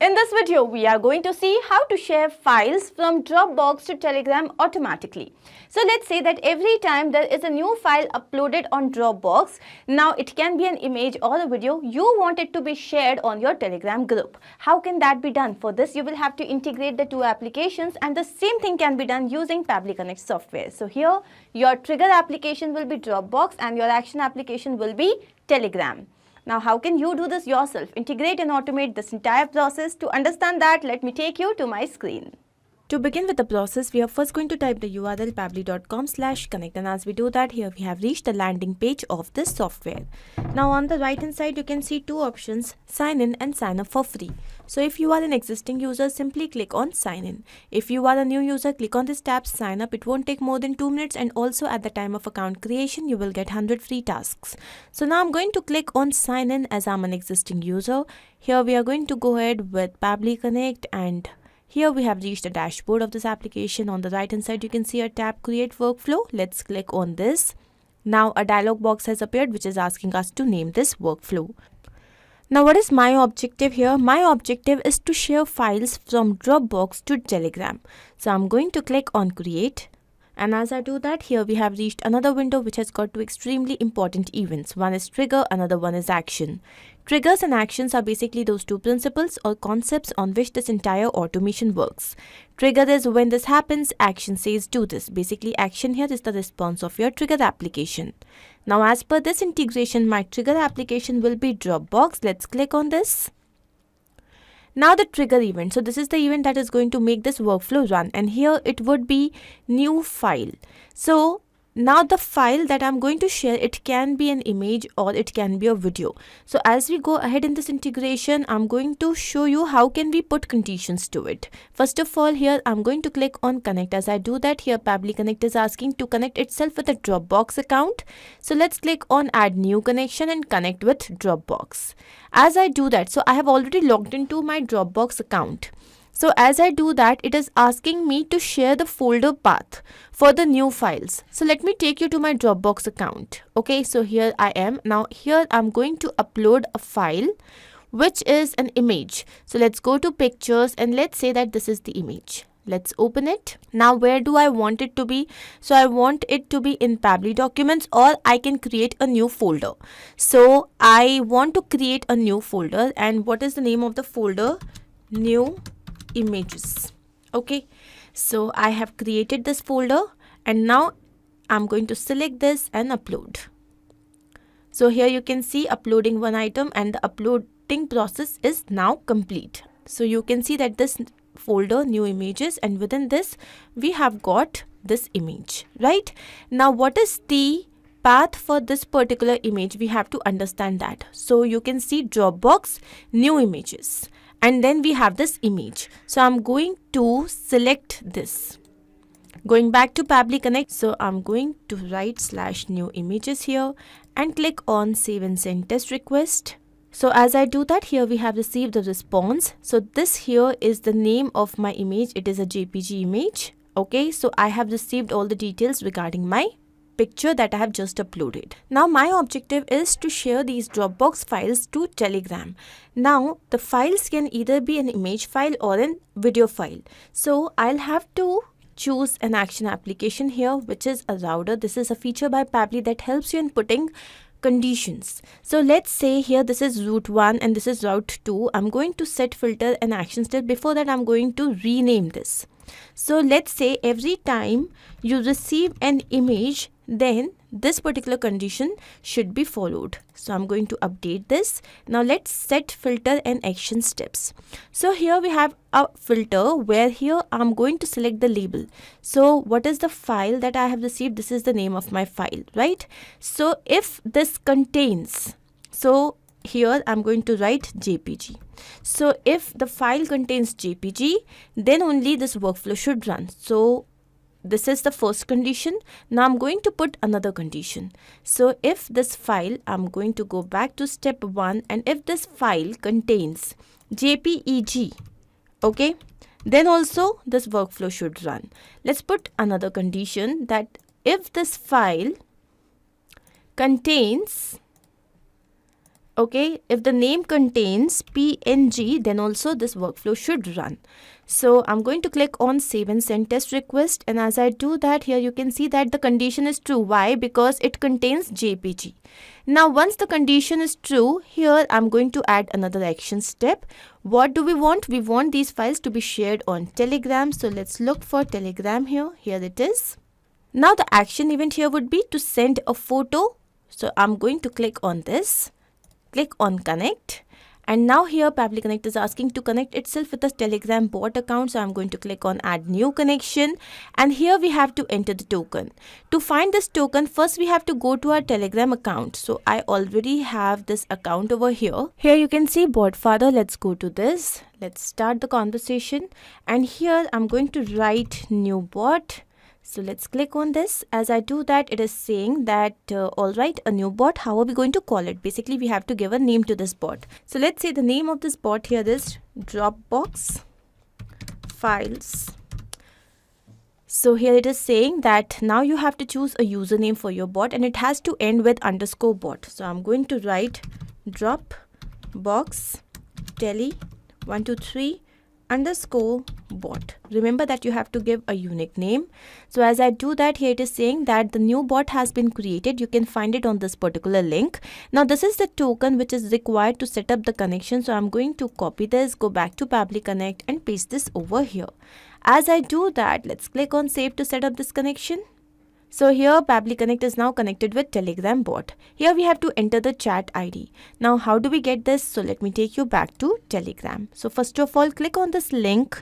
In this video, we are going to see how to share files from Dropbox to Telegram automatically. So let's say that every time there is a new file uploaded on Dropbox, now it can be an image or a video, you want it to be shared on your Telegram group. How can that be done? For this, you will have to integrate the two applications, and the same thing can be done using Pabbly Connect software. So here, your trigger application will be Dropbox and your action application will be Telegram. Now, how can you do this yourself? Integrate and automate this entire process. To understand that, let me take you to my screen. To begin with the process, we are first going to type the URL pabbly.com/connect, and as we do that, here we have reached the landing page of this software. Now on the right hand side, you can see two options, sign in and sign up for free. So if you are an existing user, simply click on sign in. If you are a new user, click on this tab sign up. It won't take more than 2 minutes, and also at the time of account creation, you will get 100 free tasks. So now I'm going to click on sign in as I'm an existing user. Here we are going to go ahead with Pabbly Connect, and here we have reached the dashboard of this application. On the right hand side, you can see a tab create workflow. Let's click on this. Now a dialog box has appeared which is asking us to name this workflow. Now what is my objective here? My objective is to share files from Dropbox to Telegram. So I'm going to click on create. And as I do that, here we have reached another window which has got two extremely important events. One is trigger, another one is action. Triggers and actions are basically those two principles or concepts on which this entire automation works. Trigger is when this happens, action says do this. Basically, action here is the response of your trigger application. Now, as per this integration, my trigger application will be Dropbox. Let's click on this. Now the trigger event. So this is the event that is going to make this workflow run, and here it would be new file. So now the file that I'm going to share, it can be an image or it can be a video. So as we go ahead in this integration, I'm going to show you how can we put conditions to it. First of all, here I'm going to click on connect. As I do that, here Pabbly Connect is asking to connect itself with a Dropbox account. So let's click on add new connection and connect with Dropbox. As I do that, so I have already logged into my Dropbox account. So as I do that, it is asking me to share the folder path for the new files. So let me take you to my Dropbox account. Okay, so here I am. Now here I'm going to upload a file which is an image. So let's go to pictures and let's say that this is the image. Let's open it. Now where do I want it to be? So I want it to be in Pabbly documents, or I can create a new folder. So I want to create a new folder, and what is the name of the folder? New images. Okay, so I have created this folder, and now I'm going to select this and upload. So here you can see uploading one item, and the uploading process is now complete. So you can see that this folder new images, and within this we have got this image, right? Now what is the path for this particular image? We have to understand that. So you can see Dropbox new images, and then we have this image. So I'm going to select this. Going back to Pabbly Connect, so I'm going to write /new images here and click on save and send test request. So as I do that, here we have received a response. So this here is the name of my image. It is a JPG image. Okay, so I have received all the details regarding my picture that I have just uploaded. Now my objective is to share these Dropbox files to Telegram. Now the files can either be an image file or a video file. So I'll have to choose an action application here, which is a router. This is a feature by Pabbly that helps you in putting conditions. So let's say here this is route 1 and this is route 2. I'm going to set filter and action step. Before that, I'm going to rename this. So let's say every time you receive an image, then this particular condition should be followed. So I'm going to update this. Now let's set filter and action steps. So here we have a filter where here I'm going to select the label. So what is the file that I have received? This is the name of my file, right? So if this contains, so here I'm going to write JPG. So if the file contains JPG, then only this workflow should run. So this is the first condition. Now I'm going to put another condition. So if this file, I'm going to go back to step 1, and if this file contains JPEG, okay, then also this workflow should run. Let's put another condition that if this file contains Okay, if the name contains PNG, then also this workflow should run. So I'm going to click on save and send test request, and as I do that, here you can see that the condition is true. Why? Because it contains JPG. Now once the condition is true, here I'm going to add another action step. What do we want? We want these files to be shared on Telegram. So let's look for Telegram here. Here it is. Now the action event here would be to send a photo. So I'm going to click on this. Click on connect, and now here Pabbly Connect is asking to connect itself with a Telegram bot account. So I'm going to click on add new connection, and here we have to enter the token. To find this token, first we have to go to our Telegram account. So I already have this account over here. Here you can see bot father. Let's go to this. Let's start the conversation, and here I'm going to write new bot. So let's click on this. As I do that, it is saying that alright, a new bot, how are we going to call it? Basically we have to give a name to this bot. So let's say the name of this bot here is Dropbox Files. So here it is saying that now you have to choose a username for your bot, and it has to end with underscore bot. So I'm going to write Dropbox Tele 123 underscore bot. Remember that you have to give a unique name. So as I do that, here it is saying that the new bot has been created. You can find it on this particular link. Now this is the token which is required to set up the connection. So I'm going to copy this, go back to Pabbly Connect and paste this over here. As I do that, let's click on save to set up this connection. So here Pabbly Connect is now connected with Telegram bot. Here we have to enter the chat ID. Now how do we get this? So let me take you back to Telegram. So first of all, click on this link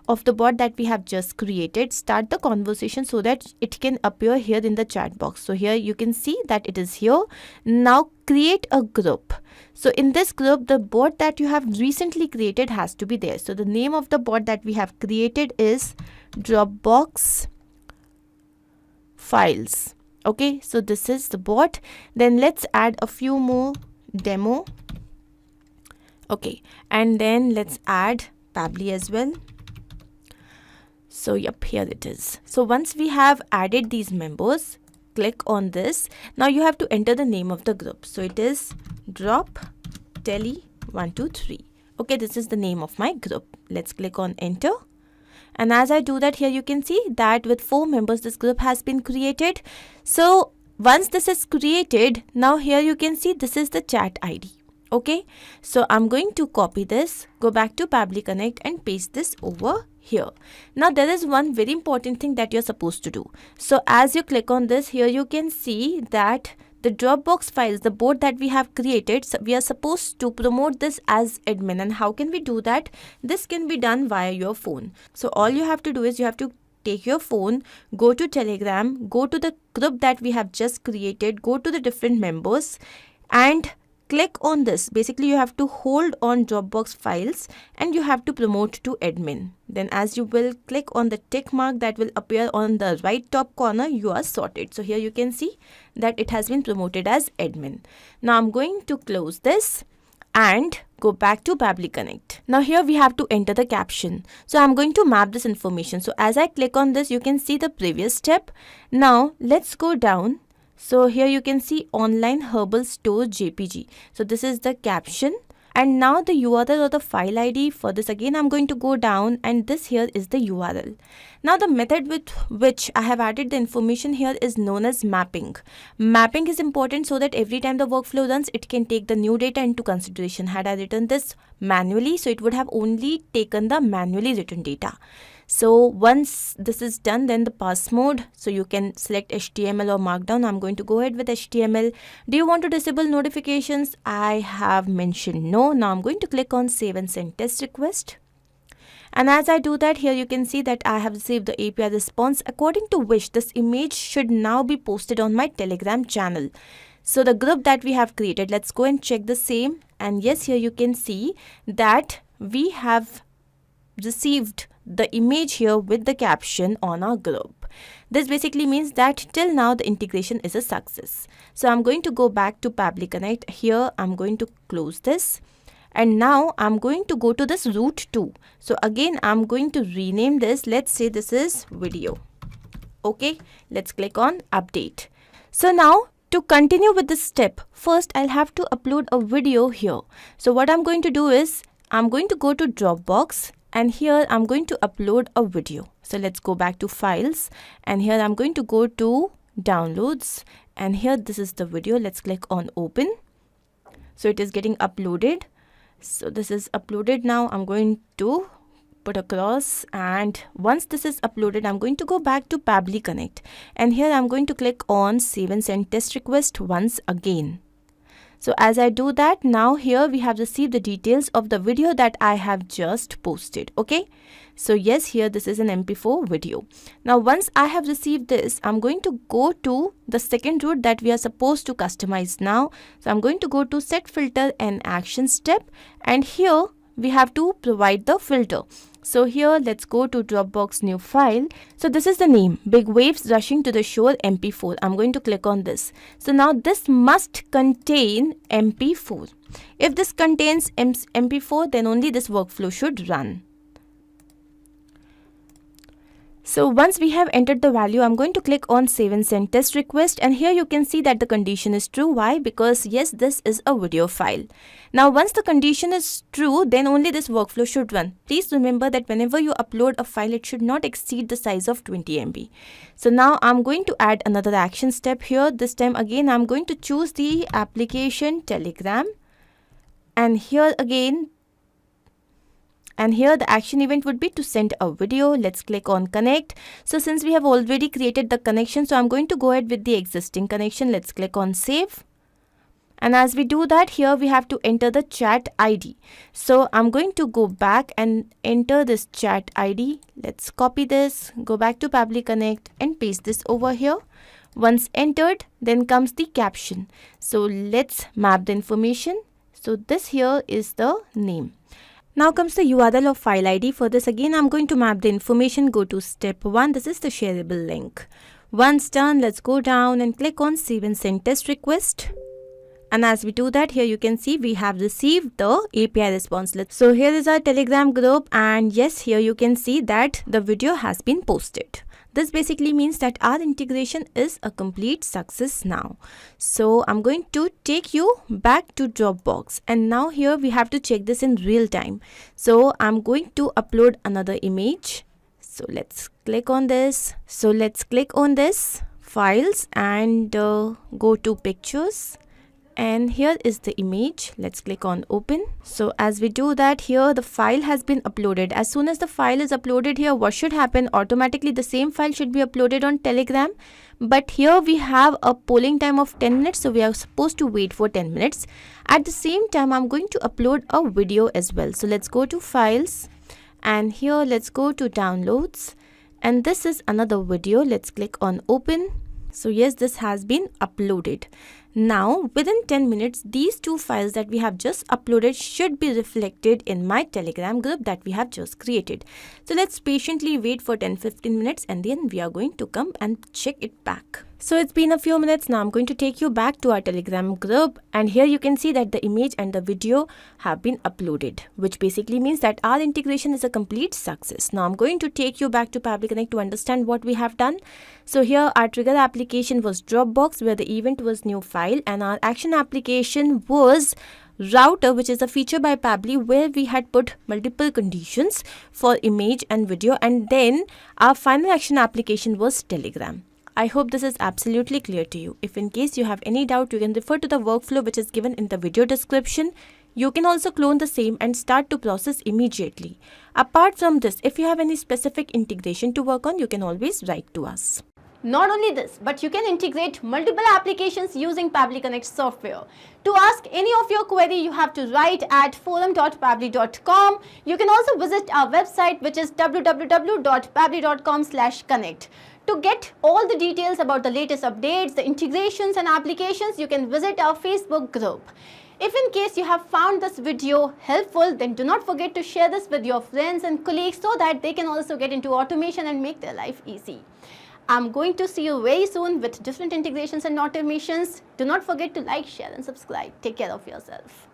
of the bot that we have just created. Start the conversation so that it can appear here in the chat box. So here you can see that it is here. Now create a group. So in this group, the bot that you have recently created has to be there. So the name of the bot that we have created is Dropbox Files. Okay, so this is the bot. Then let's add a few more demo. Okay, and then let's add Pabbly as well. So yep, here it is. So once we have added these members, click on this. Now you have to enter the name of the group. So it is Drop Tele 123. Okay, this is the name of my group. Let's click on enter. And as I do that, here you can see that with 4 members, this group has been created. So once this is created, now here you can see this is the chat ID. Okay, so I'm going to copy this, go back to Pabbly Connect and paste this over here. Now there is one very important thing that you're supposed to do. So as you click on this, here you can see that the Dropbox files, the bot that we have created, so we are supposed to promote this as admin. And how can we do that? This can be done via your phone. So all you have to do is you have to take your phone, go to Telegram, go to the group that we have just created, go to the different members and click on this. Basically you have to hold on Dropbox files and you have to promote to admin. Then as you will click on the tick mark that will appear on the right top corner, you are sorted. So here you can see that it has been promoted as admin. Now I'm going to close this and go back to Pabbly Connect. Now here we have to enter the caption. So I'm going to map this information. So as I click on this, you can see the previous step. Now let's go down. So here you can see online herbal store JPG. So this is the caption. And now the URL or the file ID for this, again I'm going to go down and this here is the URL. Now the method with which I have added the information here is known as mapping. Mapping is important so that every time the workflow runs, it can take the new data into consideration. Had I written this manually, so it would have only taken the manually written data. So once this is done, then the pass mode. So you can select HTML or Markdown. I'm going to go ahead with HTML. Do you want to disable notifications? I have mentioned no. Now I'm going to click on save and send test request. And as I do that, here you can see that I have received the API response, according to which this image should now be posted on my Telegram channel. So the group that we have created, let's go and check the same. And yes, here you can see that we have received the image here with the caption on our group. This basically means that till now the integration is a success. So I'm going to go back to Pabbly Connect. Here I'm going to close this. And now I'm going to go to this root 2. So again, I'm going to rename this. Let's say this is video. Okay, let's click on update. So now To continue with this step, first I'll have to upload a video here. So what I'm going to do is, I'm going to go to Dropbox and here I'm going to upload a video. So let's go back to files and here I'm going to go to downloads and here this is the video. Let's click on open. So it is getting uploaded. So this is uploaded now. I'm going to put across and once this is uploaded, I'm going to go back to Pabbly Connect and here I'm going to click on save and send test request once again. So as I do that, now here we have received the details of the video that I have just posted. Okay. So yes, here this is an MP4 video. Now once I have received this, I'm going to go to the second route that we are supposed to customize now. So I'm going to go to set filter and action step and here we have to provide the filter. So here let's go to Dropbox new file. So this is the name, Big Waves Rushing to the Shore MP4. I'm going to click on this. So now this must contain MP4. If this contains MP4, then only this workflow should run. So once we have entered the value, I'm going to click on save and send test request and here you can see that the condition is true. Why? Because yes, this is a video file. Now once the condition is true, then only this workflow should run. Please remember that whenever you upload a file, it should not exceed the size of 20 MB. So now I'm going to add another action step here. This time again, I'm going to choose the application Telegram and here again, and here the action event would be to send a video. Let's click on connect. So since we have already created the connection, so I'm going to go ahead with the existing connection. Let's click on save. And as we do that, here we have to enter the chat ID. So I'm going to go back and enter this chat ID. Let's copy this, go back to Pabbly Connect and paste this over here. Once entered, then comes the caption. So let's map the information. So this here is the name. Now comes the URL of file ID. For this again, I'm going to map the information. Go to step 1. This is the shareable link. Once done, let's go down and click on save and send test request. And as we do that, here you can see we have received the API response. So here is our Telegram group and yes, here you can see that the video has been posted. This basically means that our integration is a complete success now. So I'm going to take you back to Dropbox and now here we have to check this in real time. So I'm going to upload another image. So let's click on this. So let's click on this files and go to pictures. And here is the image. Let's click on open. So as we do that, here the file has been uploaded. As soon as the file is uploaded here, what should happen? Automatically the same file should be uploaded on Telegram. But here we have a polling time of 10 minutes. So we are supposed to wait for 10 minutes. At the same time, I'm going to upload a video as well. So let's go to files and here let's go to downloads. And this is another video. Let's click on open. So yes, this has been uploaded. Now within 10 minutes, these two files that we have just uploaded should be reflected in my Telegram group that we have just created. So let's patiently wait for 10-15 minutes and then we are going to come and check it back. So it's been a few minutes now. I'm going to take you back to our Telegram group and here you can see that the image and the video have been uploaded, which basically means that our integration is a complete success. Now I'm going to take you back to Pabbly Connect to understand what we have done. So here our trigger application was Dropbox where the event was new file and our action application was router, which is a feature by Pabbly where we had put multiple conditions for image and video, and then our final action application was Telegram. I hope this is absolutely clear to you. If in case you have any doubt, you can refer to the workflow which is given in the video description. You can also clone the same and start to process immediately. Apart from this, if you have any specific integration to work on, you can always write to us. Not only this, but you can integrate multiple applications using Pabbly Connect software. To ask any of your query, you have to write at forum.pabbly.com. You can also visit our website, which is www.pabbly.com/connect. To get all the details about the latest updates, the integrations and applications, you can visit our Facebook group. If in case you have found this video helpful, then do not forget to share this with your friends and colleagues so that they can also get into automation and make their life easy. I'm going to see you very soon with different integrations and automations. Do not forget to like, share and subscribe. Take care of yourself.